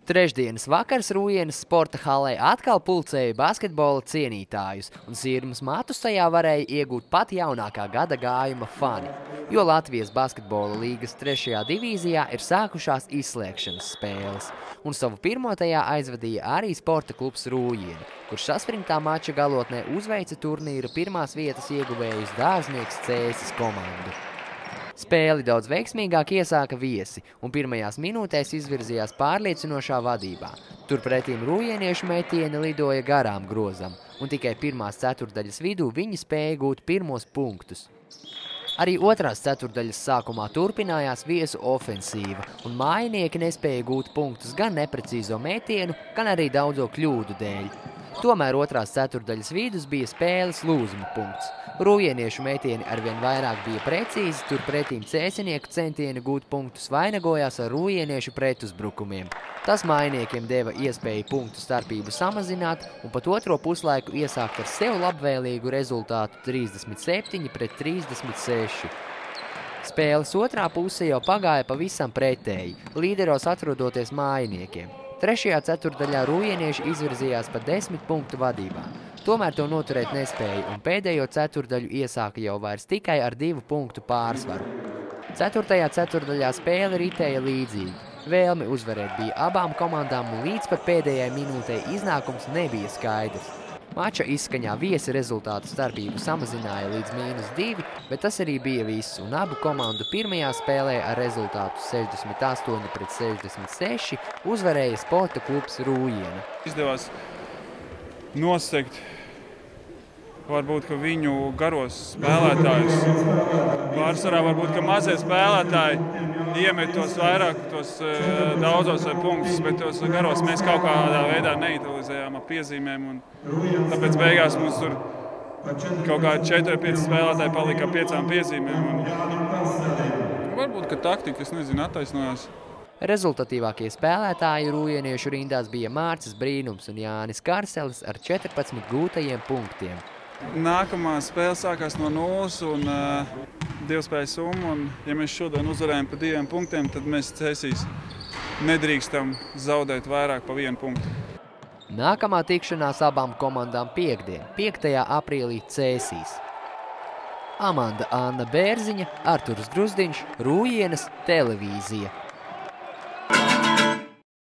Trešdienas vakars Rūjienas sporta halē atkal pulcēja basketbola cienītājus, un sirmas matus tajā varēja iegūt pat jaunākā gada gājuma fani, jo Latvijas basketbola līgas 3. divīzijā ir sākušās izslēgšanas spēles, un savu pirmo tajā aizvadīja arī sporta klubs Rūjieni, kurš saspringtā mača galotnē uzveica turnīra pirmās vietas ieguvējus Dārznieks Cēsis komandu. Spēli daudz veiksmīgāk iesāka viesi un pirmajās minūtēs izvirzījās pārliecinošā vadībā. Turpretīm rūjieniešu metieni lidoja garām grozam, un tikai pirmās ceturtdaļas vidū viņi spēja gūt pirmos punktus. Arī otrās ceturtdaļas sākumā turpinājās viesu ofensīva, un mājinieki nespēja gūt punktus gan neprecīzo metienu, gan arī daudzo kļūdu dēļ. Tomēr otrās ceturtdaļas vidus bija spēles lūzuma punkts. Rūjieniešu metieni arvien vairāk bija precīzi, turpretīm cēsinieku centieni gūt punktus vainagojās ar rūjieniešu pretuzbrukumiem. Tas mājiniekiem deva iespēju punktu starpību samazināt un pat otro puslaiku iesākt ar sev labvēlīgu rezultātu 37-36. Spēles otrā puse jau pagāja pavisam pretēji, līderos atrodoties mājiniekiem. Trešajā ceturtdaļā rūjienieši izvirzījās pa 10 punktu vadībā. Tomēr to noturēt nespēja un pēdējo ceturtdaļu iesāka jau vairs tikai ar 2 punktu pārsvaru. Ceturtajā ceturtdaļā spēle ritēja līdzīgi. Vēlme uzvarēt bija abām komandām un līdz pat pēdējai minūtei iznākums nebija skaidrs. Mača izskaņā viesi rezultātu starpību samazināja līdz -2, bet tas arī bija viss, un abu komandu pirmajā spēlē ar rezultātu 68-66 uzvarēja sporta klubs Rūjiena. Izdevās nosegt varbūt, ka viņu garos spēlētājus. Pārsvarā varbūt, ka mazie spēlētāji iemet tos vairāk, tos daudzos punktus, bet tos garos mēs kaut kādā veidā neutilizējām ar piezīmēm. Un tāpēc beigās mums tur kaut kādi 4-5 spēlētāji palika ar 5 piezīmēm. Un varbūt, ka taktika, es nezinu, attaisnojās. Rezultatīvākie spēlētāji rūjieniešu rindās bija Mārcis Brīnums un Jānis Karselis ar 14 gūtajiem punktiem. Nākamā spēle sākās no 0 un 2 spēļu summa. Un, ja mēs šodien uzvarējam pa 2 punktiem, tad mēs Cēsīs nedrīkstam zaudēt vairāk pa 1 punktu. Nākamā tikšanās abām komandām piekdien, 5. aprīlī Cēsīs. Amanda Anna Bērziņa, Arturs Gruzdiņš, Rūjienas televīzija.